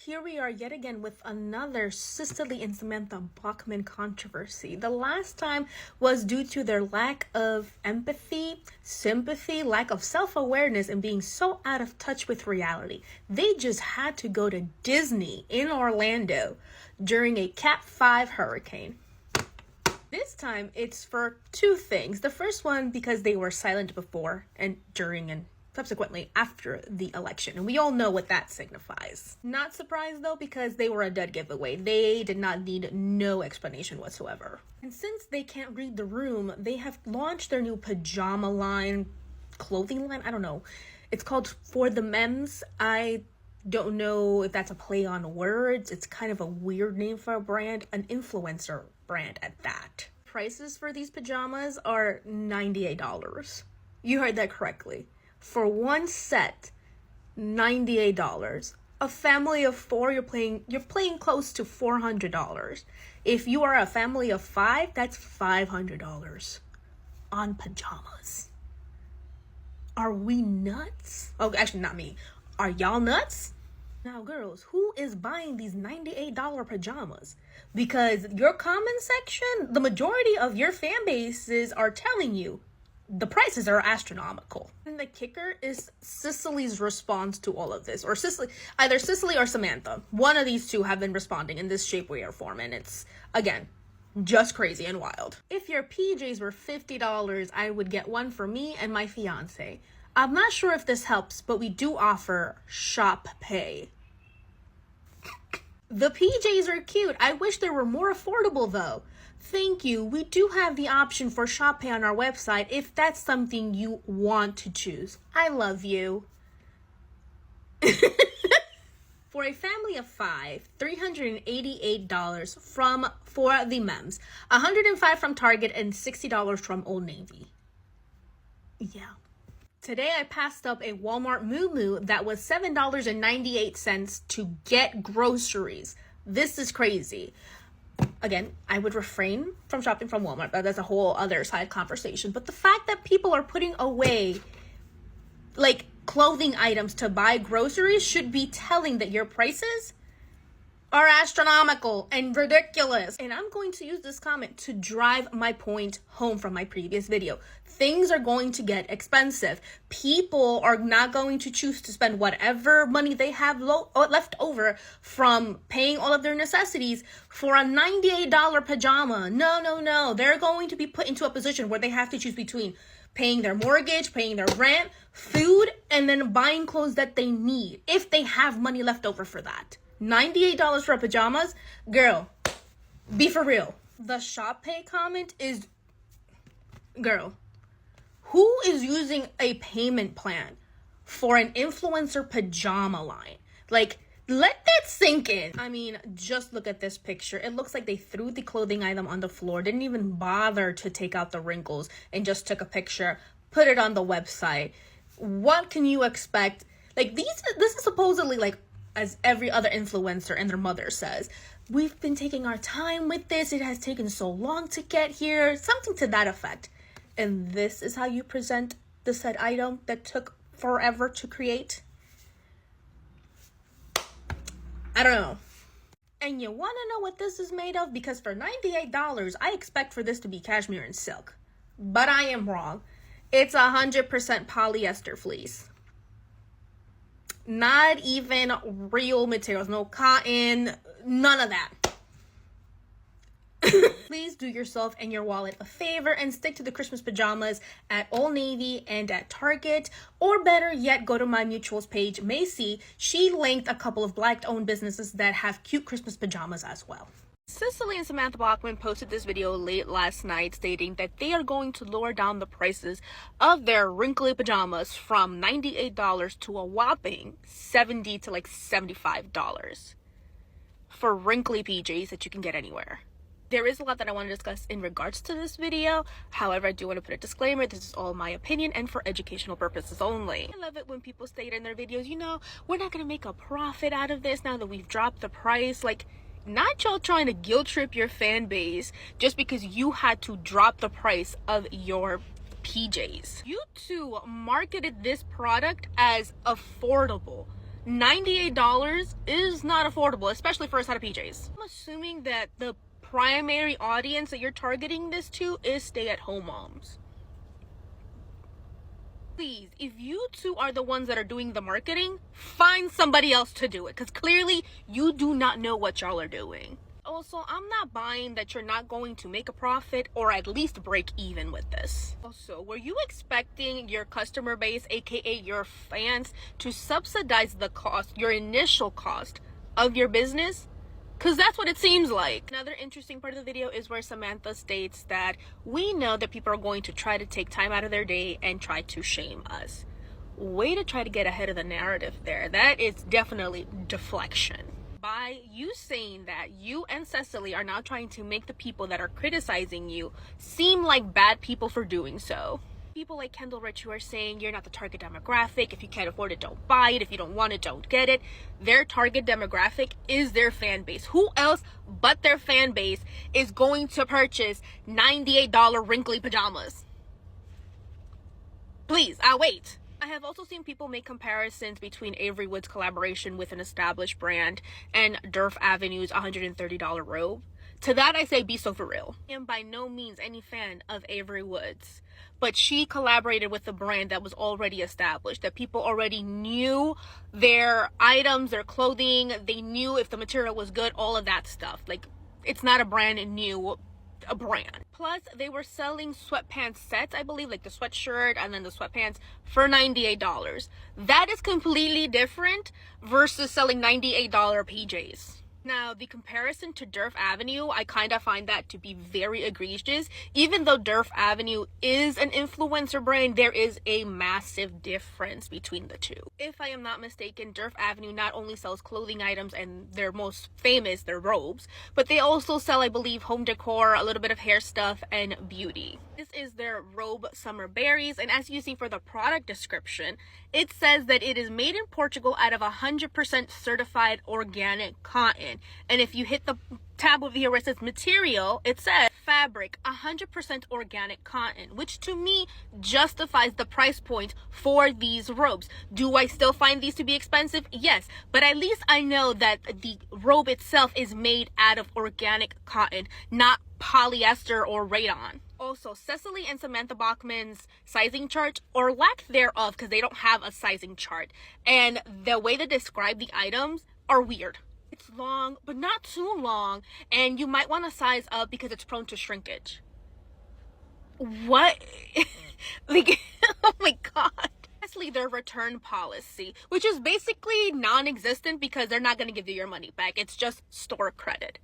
Here we are yet again with another Cecily and Samantha Bauchmann controversy. The last time was due to their lack of empathy, sympathy, lack of self-awareness, and being so out of touch with reality. They just had to go to Disney in Orlando during a Cat 5 hurricane. This time it's for two things. The first one because they were silent before and during and subsequently after the election, and we all know what that signifies. Not surprised though, because they were a dead giveaway. They did not need no explanation whatsoever. And since they can't read the room, they have launched their new pajama line, clothing line, I don't know. It's called For the Mems. I don't know if that's a play on words. It's kind of a weird name for a brand, an influencer brand at that. Prices for these pajamas are $98. You heard that correctly. For one set, $98. A family of four, you're paying close to $400. If you are a family of five, that's $500 on pajamas. Are we nuts? Oh, actually, not me. Are y'all nuts? Now, girls, who is buying these $98 pajamas? Because your comment section, the majority of your fan bases are telling you the prices are astronomical. And the kicker is Cecily's response to all of this. Or either Cecily or Samantha. One of these two have been responding in this shape, way, or form. And it's, again, just crazy and wild. If your PJs were $50, I would get one for me and my fiance. I'm not sure if this helps, but we do offer shop pay. The PJs are cute. I wish they were more affordable though. Thank you. We do have the option for shop pay on our website if that's something you want to choose. I love you. For a family of five, $388 for the Mems, $105 from Target, and $60 from Old Navy. Yeah. Today I passed up a Walmart Moo that was $7.98 to get groceries. This is crazy. Again, I would refrain from shopping from Walmart, but that's a whole other side conversation. But the fact that people are putting away like clothing items to buy groceries should be telling that your prices are astronomical and ridiculous. And I'm going to use this comment to drive my point home from my previous video. Things are going to get expensive. People are not going to choose to spend whatever money they have left over from paying all of their necessities for a $98 pajama. No. They're going to be put into a position where they have to choose between paying their mortgage, paying their rent, food, and then buying clothes that they need if they have money left over for that. $98 for pajamas? Girl, be for real. The shop pay comment is, girl, who is using a payment plan for an influencer pajama line? Like, let that sink in. I mean, just look at this picture. It looks like they threw the clothing item on the floor, didn't even bother to take out the wrinkles, and just took a picture, put it on the website. What can you expect? Like, this is supposedly like, as every other influencer and their mother says, we've been taking our time with this. It has taken so long to get here. Something to that effect. And this is how you present the said item that took forever to create? I don't know. And you want to know what this is made of? Because for $98, I expect for this to be cashmere and silk. But I am wrong. It's 100% polyester fleece. Not even real materials, no cotton, none of that. Please do yourself and your wallet a favor and stick to the Christmas pajamas at Old Navy and at Target, or better yet, go to my mutuals page, Macy. She linked a couple of Black-owned businesses that have cute Christmas pajamas as well. Cecily and Samantha Bauchmann posted this video late last night stating that they are going to lower down the prices of their wrinkly pajamas from $98 to a whopping $70 to like $75 for wrinkly PJs that you can get anywhere. There is a lot that I want to discuss in regards to this video. However, I do want to put a disclaimer. This is all my opinion and for educational purposes only. I love it when people state in their videos, you know, we're not going to make a profit out of this now that we've dropped the price. Like, not y'all trying to guilt trip your fan base just because you had to drop the price of your PJs. You two marketed this product as affordable. $98 is not affordable, especially for a set of PJs. I'm assuming that the primary audience that you're targeting this to is stay-at-home moms. Please, if you two are the ones that are doing the marketing, find somebody else to do it, because clearly you do not know what y'all are doing. Also, I'm not buying that you're not going to make a profit or at least break even with this. Also, were you expecting your customer base, aka your fans, to subsidize the cost, your initial cost of your business? Because that's what it seems like. Another interesting part of the video is where Samantha states that we know that people are going to try to take time out of their day and try to shame us. Way to try to get ahead of the narrative there. That is definitely deflection. By you saying that, you and Cecily are now trying to make the people that are criticizing you seem like bad people for doing so. People like Kendall Rich who are saying you're not the target demographic. If you can't afford it, don't buy it. If you don't want it, don't get it. Their target demographic is their fan base. Who else but their fan base is going to purchase $98 wrinkly pajamas? Please, I'll wait. I have also seen people make comparisons between Avery Wood's collaboration with an established brand and Durf Avenue's $130 robe. To that I say, be so for real. I am by no means any fan of Avery Wood's, but she collaborated with a brand that was already established, that people already knew their items, their clothing, they knew if the material was good, all of that stuff. Like, it's not a brand new a brand. Plus, they were selling sweatpants sets, I believe, like the sweatshirt and then the sweatpants for $98. That is completely different versus selling $98 PJs. Now, the comparison to Durf Avenue, I kind of find that to be very egregious. Even though Durf Avenue is an influencer brand, there is a massive difference between the two. If I am not mistaken, Durf Avenue not only sells clothing items and their most famous, their robes, but they also sell, I believe, home decor, a little bit of hair stuff, and beauty. This is their robe Summer Berries, and as you see for the product description, it says that it is made in Portugal out of 100% certified organic cotton. And if you hit the tab over here where it says material, it says fabric 100% organic cotton, which to me justifies the price point for these robes. Do I still find these to be expensive? Yes, but at least I know that the robe itself is made out of organic cotton, not polyester or rayon. Also, Cecily and Samantha Bauchmann's sizing chart, or lack thereof, because they don't have a sizing chart, and the way they describe the items are weird. It's long, but not too long, and you might want to size up because it's prone to shrinkage. What? Like, oh my god. Lastly, their return policy, which is basically non-existent because they're not going to give you your money back. It's just store credit.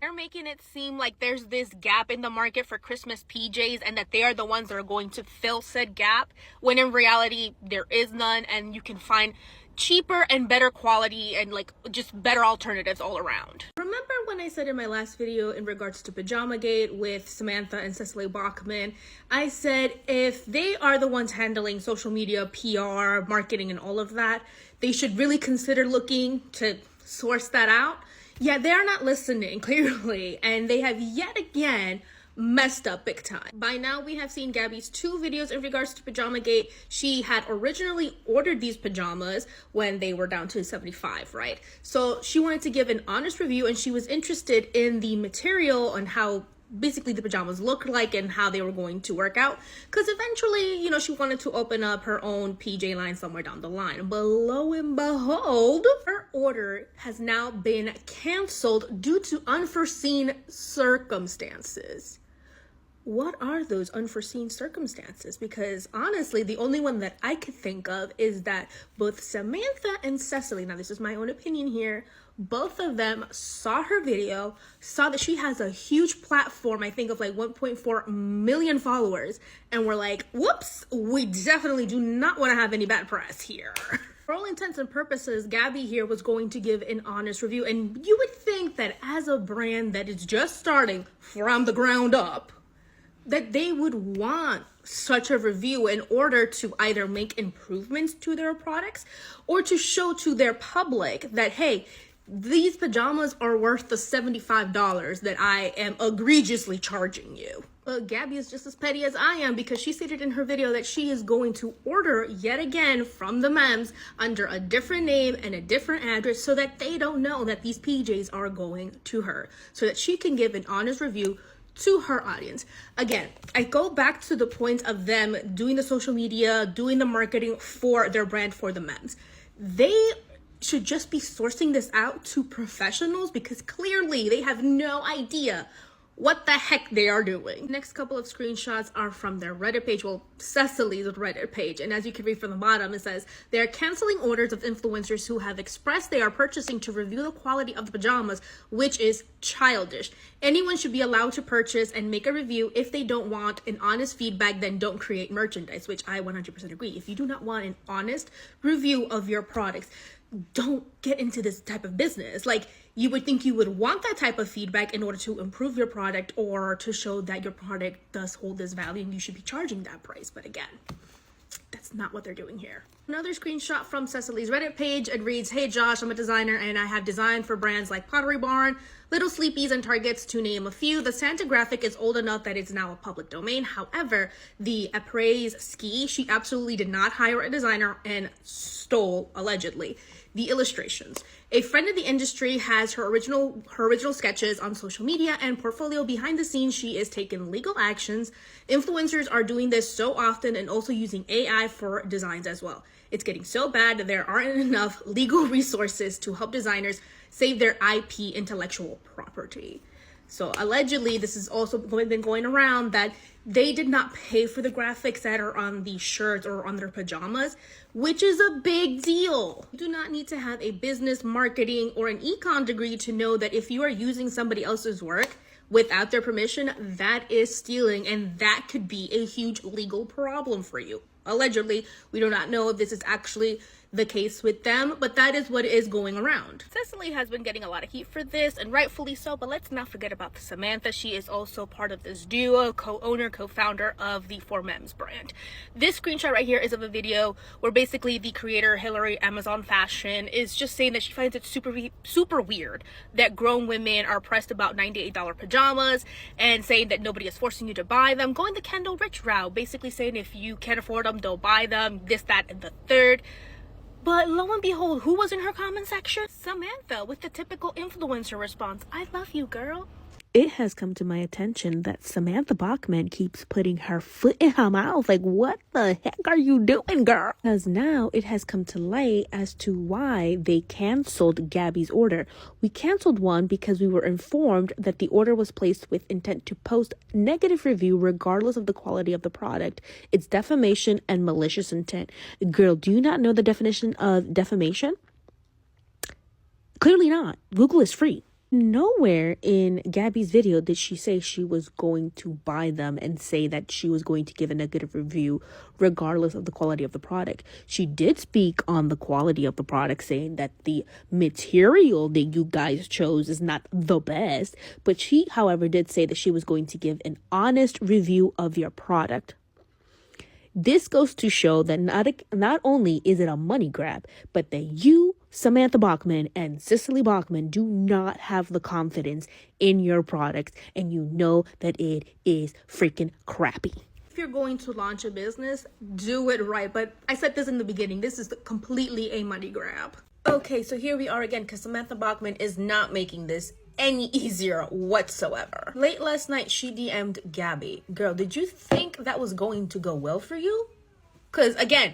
They're making it seem like there's this gap in the market for Christmas PJs and that they are the ones that are going to fill said gap, when in reality there is none, and you can find cheaper and better quality and like just better alternatives all around. Remember when I said in my last video in regards to Pajamagate with Samantha and Cecily Bauchmann, I said if they are the ones handling social media, PR, marketing, and all of that, they should really consider looking to source that out. Yeah, they're not listening, clearly, and they have yet again messed up big time. By now, we have seen Gabby's 2 videos in regards to Pajamagate. She had originally ordered these pajamas when they were down to $75, right? So she wanted to give an honest review, and she was interested in the material and how basically the pajamas looked like and how they were going to work out, because eventually, you know, she wanted to open up her own PJ line somewhere down the line. But lo and behold, her order has now been canceled due to unforeseen circumstances. What are those unforeseen circumstances? Because honestly, the only one that I could think of is that both Samantha and Cecily, now this is my own opinion here, both of them saw her video, saw that she has a huge platform, I think of like 1.4 million followers, and were like, whoops, we definitely do not want to have any bad press here. For all intents and purposes, Gabby here was going to give an honest review, and you would think that as a brand that is just starting from the ground up, that they would want such a review in order to either make improvements to their products or to show to their public that, hey, These pajamas are worth the $75 that I am egregiously charging you. Gabby is just as petty as I am because she stated in her video that she is going to order yet again from the mems under a different name and a different address so that they don't know that these PJs are going to her, so that she can give an honest review to her audience. Again, I go back to the point of them doing the social media, doing the marketing for their brand for the mems. They should just be sourcing this out to professionals because clearly they have no idea what the heck they are doing. Next couple of screenshots are from their Reddit page, well, Cecily's Reddit page. And as you can read from the bottom, it says, they are canceling orders of influencers who have expressed they are purchasing to review the quality of the pajamas, which is childish. Anyone should be allowed to purchase and make a review. If they don't want an honest feedback, then don't create merchandise, which I 100% agree. If you do not want an honest review of your products, don't get into this type of business. Like, you would think you would want that type of feedback in order to improve your product or to show that your product does hold this value and you should be charging that price. But again, that's not what they're doing here. Another screenshot from Cecily's Reddit page. It reads, hey Josh, I'm a designer and I have designed for brands like Pottery Barn, Little Sleepies, and Targets, to name a few. The Santa graphic is old enough that it's now a public domain. However, the Appraise ski, she absolutely did not hire a designer and stole, allegedly, the illustrations. A friend in the industry has her original sketches on social media and portfolio. Behind the scenes, she is taking legal actions. Influencers are doing this so often and also using AI for designs as well. It's getting so bad that there aren't enough legal resources to help designers save their IP, intellectual property. So allegedly, this has also been going around that they did not pay for the graphics that are on the shirts or on their pajamas, which is a big deal. You do not need to have a business, marketing, or an econ degree to know that if you are using somebody else's work without their permission, that is stealing, and that could be a huge legal problem for you. Allegedly, we do not know if this is actually the case with them, but that is what is going around. Cecily has been getting a lot of heat for this, and rightfully so, but let's not forget about Samantha. She is also part of this duo, co-owner, co-founder of the For Mems brand. This screenshot right here is of a video where basically the creator, Hillary Amazon Fashion, is just saying that she finds it super weird that grown women are pressed about $98 pajamas and saying that nobody is forcing you to buy them, going the Kendall Rich route, basically saying if you can't afford them, don't buy them, this, that, and the third. But lo and behold, who was in her comment section? Samantha, with the typical influencer response. I love you, girl. It has come to my attention that Samantha Bauchmann keeps putting her foot in her mouth. Like, what the heck are you doing, girl? Because now it has come to light as to why they canceled Gabby's order. We canceled one because we were informed that the order was placed with intent to post negative review regardless of the quality of the product. It's defamation and malicious intent. Girl, do you not know the definition of defamation? Clearly not. Google is free. Nowhere in Gabby's video did she say she was going to buy them and say that she was going to give a negative review regardless of the quality of the product. She did speak on the quality of the product, saying that the material that you guys chose is not the best. But she, however, did say that she was going to give an honest review of your product. This goes to show that not only is it a money grab, but that you, Samantha Bauchmann, and Cecily Bauchmann do not have the confidence in your product, and you know that it is freaking crappy. If you're going to launch a business, do it right. But I said this in the beginning, this is completely a money grab. Okay, so here we are again, because Samantha Bauchmann is not making this any easier whatsoever. Late last night, she DM'd Gabby. Girl, did you think that was going to go well for you? Because again,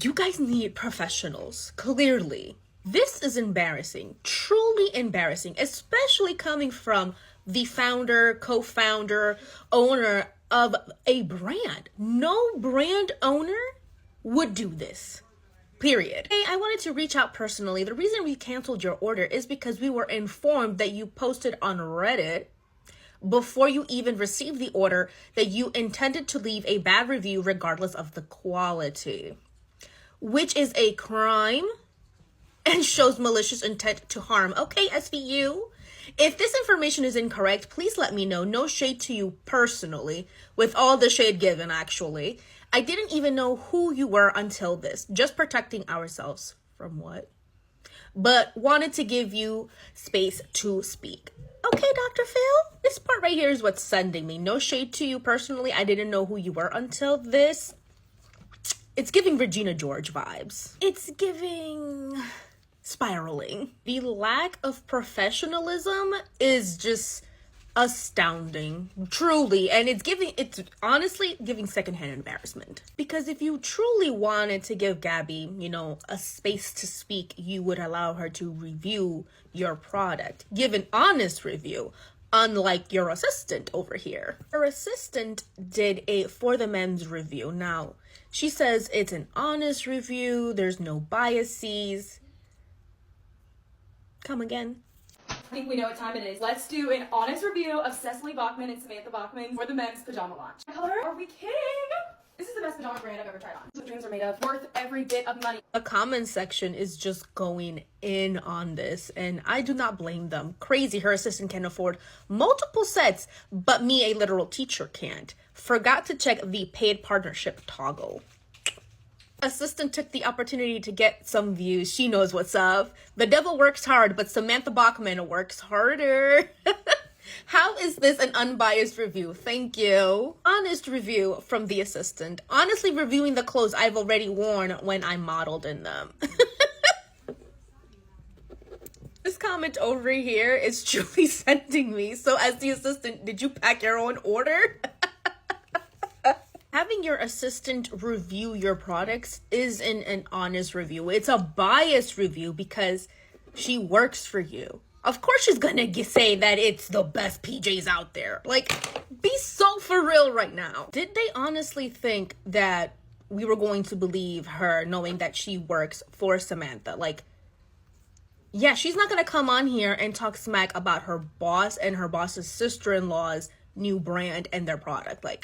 you guys need professionals, clearly. This is embarrassing, truly embarrassing, especially coming from the founder, co-founder, owner of a brand. No brand owner would do this. Period. Hey, I wanted to reach out personally. The reason we canceled your order is because we were informed that you posted on Reddit before you even received the order that you intended to leave a bad review regardless of the quality, which is a crime and shows malicious intent to harm. Okay, SVU. If this information is incorrect, please let me know. No shade to you personally, with all the shade given, actually. I didn't even know who you were until this. Just protecting ourselves from what? but wanted to give you space to speak. Okay, Dr. Phil, this part right here is what's sending me. No shade to you personally. I didn't know who you were until this. It's giving Regina George vibes. It's giving spiraling. The lack of professionalism is just astounding, truly. And it's honestly giving secondhand embarrassment. Because if you truly wanted to give Gabby, a space to speak, you would allow her to review your product. Give an honest review. Unlike your assistant over here. Her assistant did a For the Men's review. Now, she says it's an honest review. There's no biases. Come again. I think we know what time it is. Let's do an honest review of Cecily Bauchmann and Samantha Bauchmann for the men's pajama launch. Color? Are we kidding? This is the best pajama brand I've ever tried on. That's what dreams are made of. Worth every bit of money. The comment section is just going in on this, and I do not blame them. Crazy, her assistant can afford multiple sets, but me, a literal teacher, can't. Forgot to check the paid partnership toggle. Assistant took the opportunity to get some views. She knows what's up. The devil works hard, but Samantha Bauchmann works harder. How is this an unbiased review? Thank you. Honest review from the assistant. Honestly reviewing the clothes I've already worn when I modeled in them. This comment over here is truly sending me. So as the assistant, did you pack your own order? Having your assistant review your products isn't an honest review. It's a biased review because she works for you. Of course she's gonna say that it's the best PJs out there. Like, be so for real right now. Did they honestly think that we were going to believe her knowing that she works for Samantha? Like, yeah, she's not gonna come on here and talk smack about her boss and her boss's sister-in-law's new brand and their product. Like,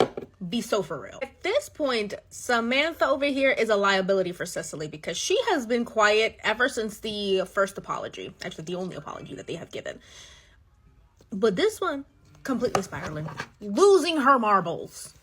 be so for real. At this point, Samantha over here is a liability for Cecily because she has been quiet ever since the first apology. Actually, the only apology that they have given. But this one, completely spiraling. Losing her marbles.